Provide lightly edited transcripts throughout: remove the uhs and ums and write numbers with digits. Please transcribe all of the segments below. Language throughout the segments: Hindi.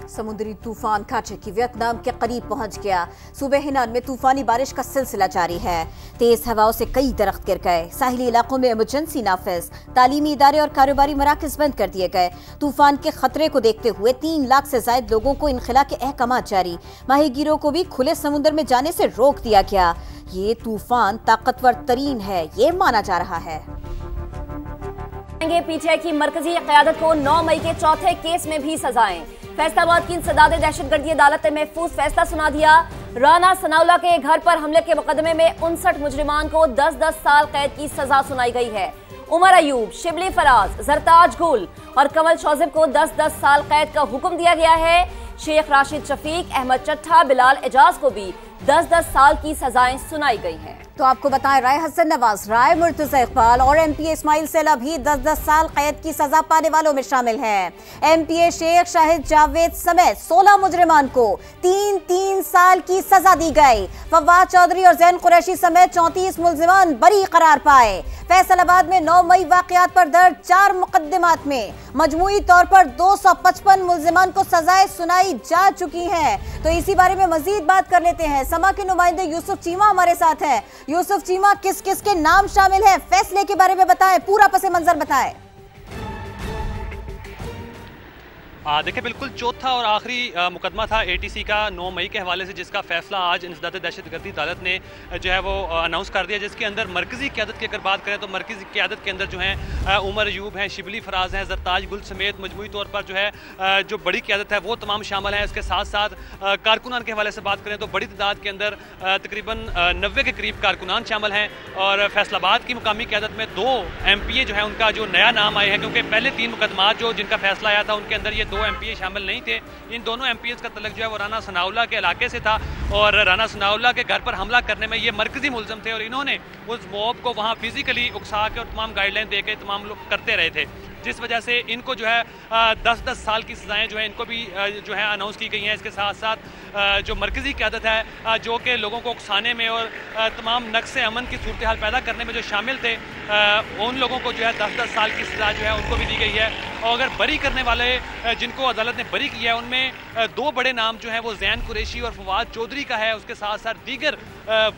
समुद्री तूफान काचे की वियतनाम के करीब पहुंच गया। सूबे हिनान में तूफानी बारिश का सिलसिला जारी है। तेज हवाओं से कई दरख्त गिर गए। साहिली इलाकों में इमरजेंसी नाफिज, तालीमी इदारे और कारोबारी मराकज बंद कर दिए गए। तूफान के खतरे को देखते हुए 3 लाख से ज्यादा लोगों को इनखला के अहकामात जारी। माहीगीरों को भी खुले समुद्र में जाने से रोक दिया गया। ये तूफान ताकतवर तरीन है, ये माना जा रहा है। पीटीआई की मरकजी क़यादत को 9 मई के चौथे केस में भी सजाएं। फैसलाबाद की इंसदाद दहशतगर्दी अदालत ने महफूज फैसला सुना दिया। राना सनाउल्लाह के घर पर हमले के मुकदमे में 59 मुजरिमान को 10-10 साल कैद की सजा सुनाई गई है। उमर अयूब, शिबली फराज, जरताज गुल और कमल शौजिब को 10-10 साल कैद का हुक्म दिया गया है। शेख राशिद शफीक, अहमद चट्ठा, बिलाल एजाज को भी 10-10 साल की सजाएं सुनाई गई हैं। तो आपको बताएं, राय हसन नवाज, राय मुर्तजा इकबाल और एमपीए इस्माइल सेला भी 10-10 साल कैद की सजा पाने वालों में शामिल हैं। एमपीए शेख शाहिद जावेद समेत 16 मुजरिमान को 3-3 साल की सजा दी गई। फवाद चौधरी और जैन कुरैशी समेत 34 मुलजिमान बरी करार पाए। फैसलाबाद में 9 मई वाकयात पर दर्ज 4 मुकदमात में मजमूई तौर पर 255 मुलजिमान को सजाएं सुनाई जा चुकी हैं। तो इसी बारे में मजीद बात कर लेते हैं। समा के नुमाइंदे यूसुफ चीमा हमारे साथ हैं। यूसुफ चीमा, किस किस के नाम शामिल हैं? फैसले के बारे में बताएं, पूरा पसे मंजर बताएं। देखिए, बिल्कुल चौथा और आखिरी मुकदमा था एटीसी का 9 मई के हवाले से, जिसका फैसला आज इंसदाद दहशतगर्दी अदालत ने जो है वो अनाउंस कर दिया, जिसके अंदर मरकजी क़यादत की अगर बात करें तो मरकजी क़यादत के अंदर जो है उमर अयूब हैं, शिबली फराज हैं, जरताज गुल समेत मजमूई तौर पर जो है जो बड़ी क़यादत है वो तमाम शामिल हैं। इसके साथ साथ कारकुनान के हवाले से बात करें तो बड़ी तादाद के अंदर तकरीबन 90 के करीब कारकुनान शामिल हैं। और फैसलाबाद की मुकामी क़यादत में 2 MPA जो है उनका जो नया नाम आए हैं, क्योंकि पहले 3 मुकदमात जो जिनका फैसला आया था उनके अंदर ये 2 MPA शामिल नहीं थे। इन दोनों MPAs का तल्लुक जो है वो राना सनाउल्लाह के इलाके से था और राना सनाउल्लाह के घर पर हमला करने में ये मरकजी मुलज़म थे और इन्होंने उस मॉब को वहाँ फिजिकली उकसा के और तमाम गाइडलाइन दे के तमाम लोग करते रहे थे, जिस वजह से इनको जो है 10-10 साल की सजाएं जो है इनको भी जो है अनाउंस की गई हैं। इसके साथ साथ जो मरकजी क़यादत है जो कि लोगों को उकसाने में और तमाम नक्स अमन की सूरत हाल पैदा करने में जो शामिल थे, उन लोगों को जो है 10-10 साल की सजा जो है उनको भी दी गई है। और अगर बरी करने वाले जिनको अदालत ने बरी किया है उनमें 2 बड़े नाम जो हैं वो जैन कुरैशी और फवाद चौधरी का है। उसके साथ साथ दीगर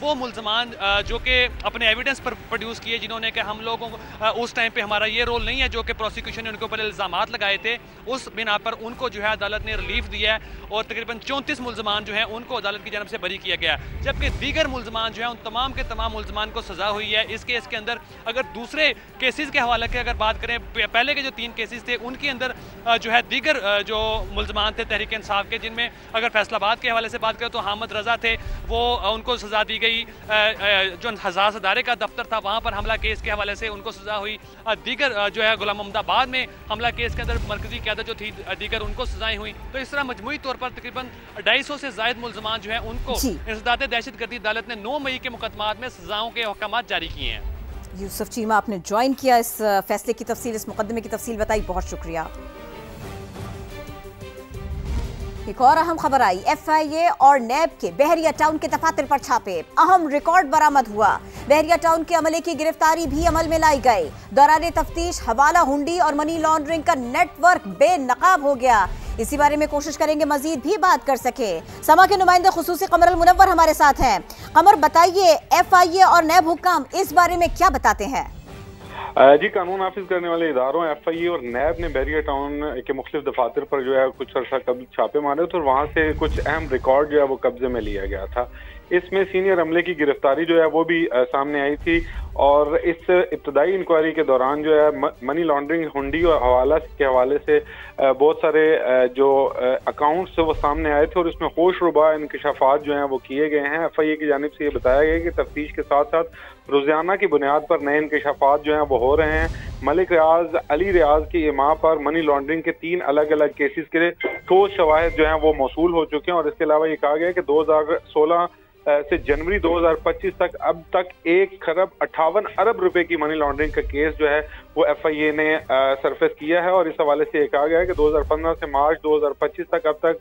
वो मुलजमान जो कि अपने एविडेंस पर प्रोड्यूस किए, जिन्होंने कि हम लोगों को उस टाइम पे हमारा ये रोल नहीं है, जो कि प्रोसिक्यूशन ने उनके ऊपर इल्ज़ामात लगाए थे, उस बिना पर उनको जो है अदालत ने रिलीफ दिया है और तकरीबन 34 मुलजमान जो हैं उनको अदालत की जानब से बरी किया गया, जबकि दीगर मुलजमान जो हैं उन तमाम के तमाम मुलजमान को सजा हुई है। इस केस के अंदर अगर दूसरे केसेस के हवाले की अगर बात करें, पहले के जो 3 केसेस थे उनके अंदर जो है दीगर जो मुलजमान थे तहरीक इंसाफ के, जिनमें अगर फैसलाबाद के हवाले से बात करें तो हामिद रजा थे, वो उनको सजा दी गई। जो हज़ार अदारे का दफ्तर था वहाँ पर हमला केस के हवाले से उनको सजा हुई। दीगर जो है गुलाम अहमदाबाद में हमला केस के अंदर मरकजी क़यादत जो थी दीगर उनको सजाएं हुई। तो इस तरह मजमूई तौर पर तकरीबन 250 से ज़ायद मुलजमान जो है उनको इंसदाद दहशतगर्दी अदालत ने 9 मई के मुकदमात में सजाओं के अहकामात जारी किए हैं। यूसुफ चीमा, आपने ज्वाइन किया, इस फैसले की तफसील, इस मुकदमे की तफसील बताई, बहुत शुक्रिया। एक और अहम खबर आई। FIA और नैब के बहरिया टाउन के दफातर पर छापे, अहम रिकॉर्ड बरामद हुआ। बहरिया टाउन के अमले की गिरफ्तारी भी अमल में लाई गई। दौरान तफ्तीश हवाला हुंडी और मनी लॉन्ड्रिंग का नेटवर्क बेनकाब हो गया। इसी बारे में कोशिश करेंगे मजीद भी बात कर सके। समा के नुमाइंदे खुसूसी कमर अल मुनव्वर हमारे साथ हैं। कमर, बताइए FIA और नैब हुक्काम इस बारे में क्या बताते हैं? जी, कानून नाफिज करने वाले इदारों FIA और नैब ने बहरिया टाउन के मुख्तलिफ दफातर पर जो है कुछ अर्सा कबल छापे मारे थे और वहाँ से कुछ अहम रिकॉर्ड जो है वो कब्जे में लिया गया था। इसमें सीनियर अमले की गिरफ्तारी जो है वो भी सामने आई थी और इस इब्तदाई इंक्वायरी के दौरान जो है मनी लॉन्ड्रिंग, हुंडी और हवाला के हवाले से बहुत सारे जो अकाउंट्स वो सामने आए थे और इसमें होशरुबा इंकशाफात जो हैं वो किए गए हैं। FIA की जानिब से ये बताया गया कि तफ्तीश के साथ साथ रोजाना की बुनियाद पर नए इंकशाफात जो हैं वो हो रहे हैं। मलिक रियाज, अली रियाज की इमा पर मनी लॉन्ड्रिंग के 3 अलग अलग केसेस के ठोस शवाहिद जो हैं वो मौसूल हो चुके हैं और इसके अलावा ये कहा गया कि 2016 से जनवरी 2025 तक अब तक 1 खरब 58 अरब रुपए की मनी लॉन्ड्रिंग का केस जो है वो FIA ने सरफेस किया है। और इस हवाले से ये कहा गया है कि 2015 से मार्च 2025 तक अब तक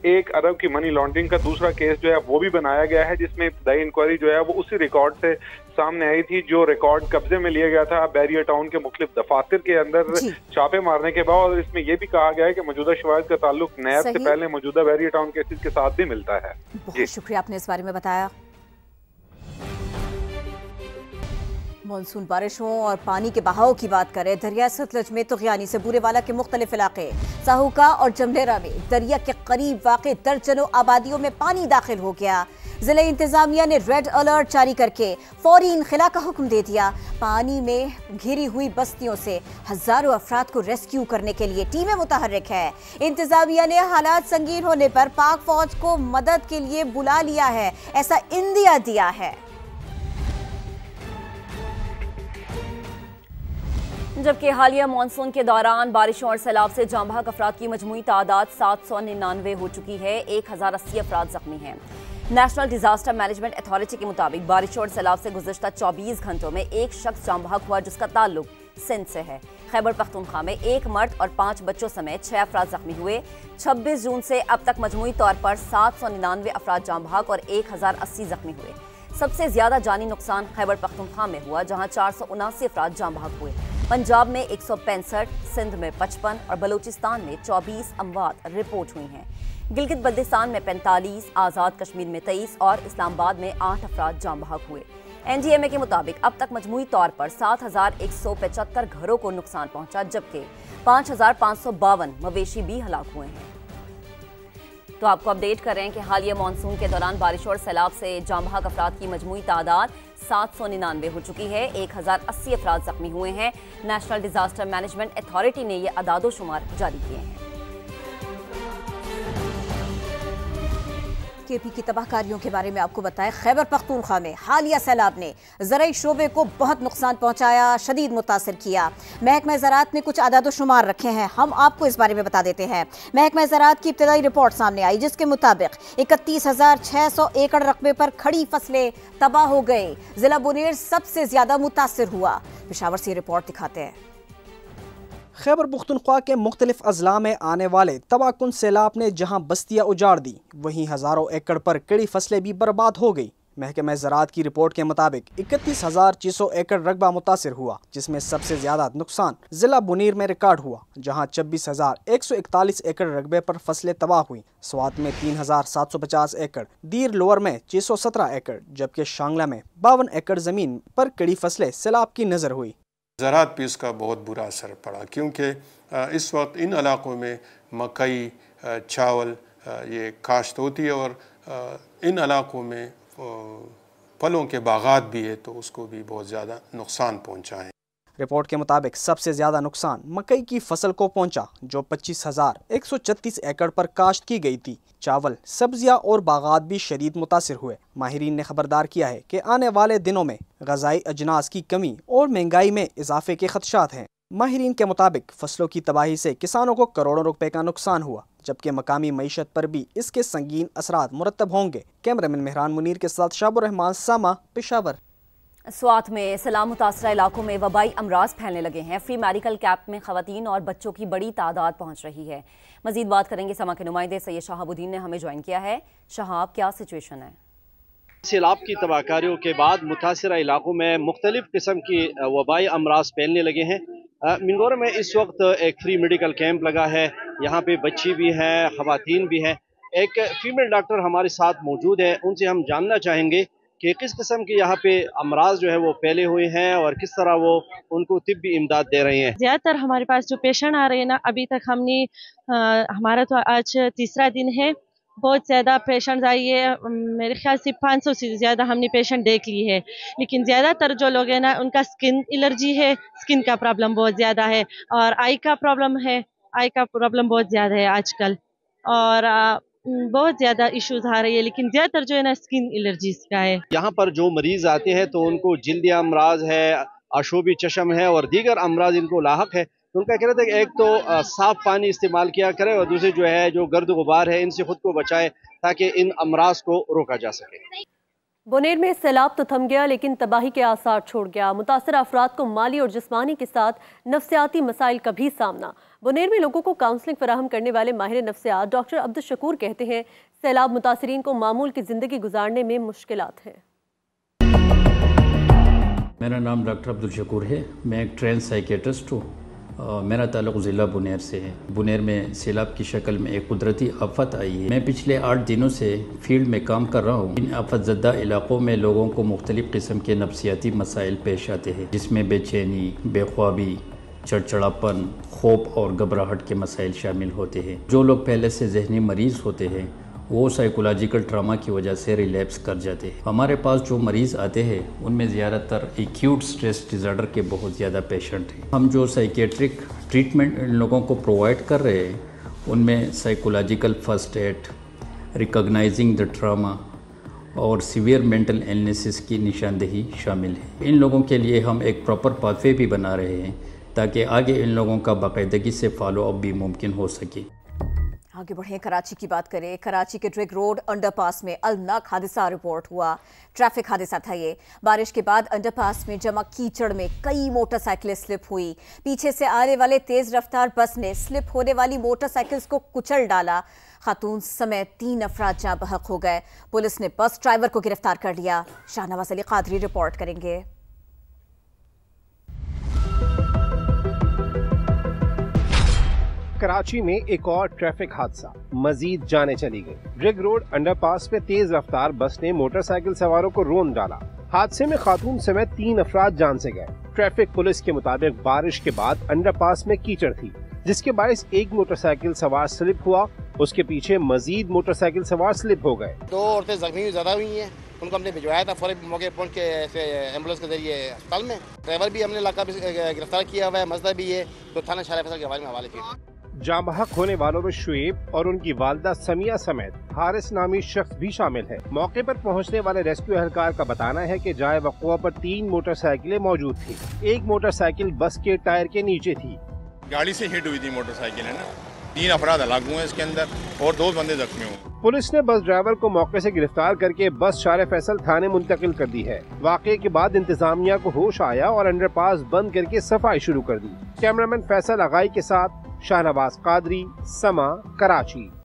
1 अरब की मनी लॉन्ड्रिंग का दूसरा केस जो है वो भी बनाया गया है, जिसमें इब्तदाई इंक्वायरी जो है वो उसी रिकॉर्ड से सामने आई थी जो रिकॉर्ड कब्जे में लिया गया था बैरियर टाउन के मुख्तलिफ दफातर के अंदर छापे मारने के बाद। और इसमें यह भी कहा गया है कि मौजूदा शवाहिद का ताल्लुक नैब से पहले मौजूदा बैरियर टाउन केसेस के साथ भी मिलता है। बहुत शुक्रिया, आपने इस बारे में बताया। मानसून बारिशों और पानी के बहाव की बात करें, दरिया सतलज में तुगयानी से बूरेवाला के मुख्तलिफ इलाके, साहूका और जमलेरा में दरिया के करीब वाक़ दर्जनों आबादियों में पानी दाखिल हो गया। जिला इंतजामिया ने रेड अलर्ट जारी करके फौरी इनखला का हुक्म दे दिया। पानी में घिरी हुई बस्तियों से हजारों अफराद को रेस्क्यू करने के लिए टीमें मुतहर्रिक है। इंतजामिया ने हालात संगीन होने पर पाक फौज को मदद के लिए बुला लिया है, ऐसा इंदिया दिया है। जबकि हालिया मानसून के दौरान बारिशों और सैलाब से जाँ बहक अफराद की मजमूई तादाद 799 हो चुकी है। 1080 अफराद जख्मी हैं। नेशनल डिजास्टर मैनेजमेंट अथॉरिटी के मुताबिक बारिशों और सैलाब से गुज़श्ता 24 घंटों में एक शख्स जाँ बहक हुआ जिसका ताल्लुक सिंध से है। खैबर पख्तूनख्वा में 1 मर्द और 5 बच्चों समेत 6 अफराद जख्मी हुए। 26 जून से अब तक मजमूई तौर पर 799 अफराद जाँ बहक और 1080 जख्मी हुए। सबसे ज्यादा जानी नुकसान खैबर पख्तूनख्वा में हुआ जहां 479 अफराद जाँ बहक हुए। पंजाब में 165, सिंध में 55 और बलूचिस्तान में 24 अमवात रिपोर्ट हुई हैं। गिलगित बल्दिस्तान में 45, आज़ाद कश्मीर में 23 और इस्लामाबाद में 8 अफराद जाँ बहक हुए। NDMA के मुताबिक अब तक मजमूई तौर पर 7,175 घरों को नुकसान पहुंचा, जबकि 5,552 मवेशी भी हलाक हुए हैं। तो आपको अपडेट कर रहे हैं कि हालिया मानसून के दौरान बारिश और सैलाब से जाँ बहक अफराद की मजमूई तादाद 799 हो चुकी है। 1080 अफराद जख्मी हुए हैं। नेशनल डिजास्टर मैनेजमेंट अथॉरिटी ने ये अदादो शुमार जारी किए हैं। KP की तबाहकारियों के बारे में आपको बताएं, खैबर पख्तूनख्वा में हालिया सैलाब ने ज़राई शोबे को बहुत नुकसान पहुंचाया, शदीद मुतासिर किया। महकमा ज़राअत ने कुछ अदाद शुमार रखे हैं, हम आपको इस बारे में बता देते हैं। महकमा ज़राअत की इब्तदाई रिपोर्ट सामने आई जिसके मुताबिक 31,600 एकड़ रकबे पर खड़ी फसलें तबाह हो गई। जिला बुनेर सबसे ज्यादा मुतासिर हुआ। पेशावर से रिपोर्ट दिखाते हैं। खैबर पख्तूनख्वा के मुख्तलिफ अजला में आने वाले तबाहकुन सैलाब ने जहां बस्तियां उजाड़ दी, वहीं हज़ारों एकड़ पर कड़ी फसलें भी बर्बाद हो गई। महकमा ज़राअत की रिपोर्ट के मुताबिक 31,600 एकड़ रकबा मुतासिर हुआ, जिसमें सबसे ज्यादा नुकसान जिला बुनीर में रिकॉर्ड हुआ जहां 26,141 एकड़ रकबे पर फसलें तबाह हुई। स्वात में 3,750 एकड़, दीर लोअर में 617 एकड़, जबकि शांगला में 52 एकड़ जमीन पर कड़ी फसलें सैलाब की नजर हुई। ज़राअत पे इसका बहुत बुरा असर पड़ा, क्योंकि इस वक्त इन इलाकों में मकई, चावल ये काश्त होती है और इन इलाकों में फलों के बागात भी है, तो उसको भी बहुत ज़्यादा नुकसान पहुंचा है। रिपोर्ट के मुताबिक सबसे ज्यादा नुकसान मकई की फसल को पहुंचा, जो 25,136 एकड़ पर काश्त की गई थी। चावल, सब्जियां और बागात भी शदीद मुतासिर हुए। माहिरीन ने खबरदार किया है कि आने वाले दिनों में ग़िज़ाई अजनास की कमी और महंगाई में इजाफे के खदशात हैं। माहिरीन के मुताबिक फसलों की तबाही से किसानों को करोड़ों रुपए का नुकसान हुआ, जबकि मकामी मईशत पर भी इसके संगीन असरात मुरतब होंगे। कैमरामैन मेहरान मुनीर के साथ शाबुर रहमान, सामा, पेशावर। स्वात में सैलाब मुतासरा इलाकों में वबाई अमराज फैलने लगे हैं। फ्री मेडिकल कैंप में खवातीन और बच्चों की बड़ी तादाद पहुंच रही है। मजीद बात करेंगे, समा के नुमाइंदे सैयद शहाबुद्दीन ने हमें ज्वाइन किया है। शहाब, क्या सिचुएशन है? सैलाब की तबाहकारियों के बाद मुतासरा इलाकों में मुख्तलिफ किस्म की वबाई अमराज फैलने लगे हैं। मिंगोरा में इस वक्त एक फ्री मेडिकल कैंप लगा है। यहाँ पे बच्ची भी हैं, खवातीन भी हैं। एक फीमेल डॉक्टर हमारे साथ मौजूद है, उनसे हम जानना चाहेंगे कि किस किस्म के यहाँ पे अमराज जो है वो फैले हुए हैं और किस तरह वो उनको तिब्बी इमदाद दे रहे हैं। ज़्यादातर हमारे पास जो पेशेंट आ रहे हैं ना, अभी तक हमने हमारा तो आज तीसरा दिन है, बहुत ज़्यादा पेशेंट्स आई है। मेरे ख्याल से 500 से ज़्यादा हमने पेशेंट देख ली है, लेकिन ज़्यादातर जो लोग हैं ना, उनका स्किन एलर्जी है, स्किन का प्रॉब्लम बहुत ज़्यादा है और आई का प्रॉब्लम है। आई का प्रॉब्लम बहुत ज़्यादा है आजकल और बहुत ज़्यादा इश्यूज आ रही है, लेकिन ज़्यादातर जो है ना स्किन एलर्जीज का है। यहाँ पर जो मरीज आते हैं तो उनको जल्दी अमराज है, आशोबी चशम है और दीगर अमराज इनको लाहक है। तो उनका कहना था कि एक तो साफ पानी इस्तेमाल किया करें और दूसरे जो है जो गर्द गुबार है इनसे खुद को बचाए ताकि इन अमराज को रोका जा सके। बुनेर में सैलाब तो थम गया लेकिन तबाही के आसार छोड़ गया। मुतासरा अफराद को माली और जिस्मानी के साथ नफ्सियाती मसाइल का भी सामना। बुनेर में लोगों को काउंसलिंग फराहम करने वाले माहिर नफ्सियात डॉक्टर अब्दुल शकूर कहते हैं सैलाब मुतासरीन को मामूल की ज़िंदगी गुजारने में मुश्किलात हैं। मेरा नाम डॉक्टर अब्दुल शकूर है। मैं एक ट्रेन साइकेट्रिस्ट हूँ। मेरा ताल्लुक़ ज़िला बुनेर से है। बुनेर में सैलाब की शक्ल में एक कुदरती आफत आई है। मैं पिछले 8 दिनों से फील्ड में काम कर रहा हूँ। इन आफतज़दा इलाक़ों में लोगों को मुख्तलिफ़ किस्म के नफ्सियाती मसाइल पेश आते हैं, जिसमें बेचैनी, बेख्वाबी, चिड़चिड़ापन, खौफ और घबराहट के मसाइल शामिल होते हैं। जो लोग पहले से जहनी मरीज़ होते हैं वो साइकोलॉजिकल ट्रामा की वजह से रिलैप्स कर जाते हैं। हमारे पास जो मरीज़ आते हैं उनमें ज़्यादातर एक्यूट स्ट्रेस डिज़ार्डर के बहुत ज़्यादा पेशेंट हैं। हम जो साइकेट्रिक ट्रीटमेंट इन लोगों को प्रोवाइड कर रहे हैं उनमें psychological first aid, recognising the trauma और सीवियर मेंटल इलनेसेस की निशानदेही शामिल है। इन लोगों के लिए हम एक प्रॉपर पाथवे भी बना रहे हैं ताकि आगे इन लोगों का बाकायदगी से फॉलो अप भी मुमकिन हो सके। आगे बढ़े, कराची की बात करें। कराची के ड्रिग रोड अंडरपास में अलनाक हादसा रिपोर्ट हुआ। ट्रैफिक हादसा था ये। बारिश के बाद अंडरपास में जमा कीचड़ में कई मोटरसाइकिलें स्लिप हुई। पीछे से आने वाले तेज रफ्तार बस ने स्लिप होने वाली मोटरसाइकिल्स को कुचल डाला। खातून समेत 3 अफराद जाँ बहक हो गए। पुलिस ने बस ड्राइवर को गिरफ्तार कर लिया। शाहनवाज अली कादरी रिपोर्ट करेंगे। कराची में एक और ट्रैफिक हादसा, मजीद जाने चली गई। ड्रिग रोड अंडरपास पे तेज रफ्तार बस ने मोटरसाइकिल सवारों को रोंद डाला। हादसे में खातून समेत 3 अफराद जान से गए। ट्रैफिक पुलिस के मुताबिक बारिश के बाद अंडरपास में कीचड़ थी, जिसके बायस एक मोटरसाइकिल सवार स्लिप हुआ। उसके पीछे मजीद मोटरसाइकिल सवार स्लिप हो गए। 2 औरतें जख्मी ज्यादा हुई हैं। उनको हमने भिजवाया था फौरी मौके पहुंच के एम्बुलेंस के जरिए अस्पताल में। ड्राइवर भी हमने इलाका गिरफ्तार किया हुआ है, मजदा भी है, तो थाना शाह फैसल के हवाले किया। जाँ बहक होने वालों में शुएब और उनकी वालदा समिया समेत हारिस नामी शख्स भी शामिल है। मौके पर पहुंचने वाले रेस्क्यू एहलकार का बताना है कि जाए वक़ुआ पर 3 मोटरसाइकिलें मौजूद थी। एक मोटरसाइकिल बस के टायर के नीचे थी। गाड़ी से हिट हुई थी मोटरसाइकिल, है ना। 3 अफराद हलाक हुए इसके अंदर और 2 बंदे जख्मी हुए। पुलिस ने बस ड्राइवर को मौके से गिरफ्तार करके बस शाह फैसल थाने मुंतकिल कर दी है। वाक़े के बाद इंतजामिया को होश आया और अंडरपास बंद करके सफाई शुरू कर दी। कैमरामैन फैसल अगाई के साथ शाहनवाज कादरी, समा, कराची।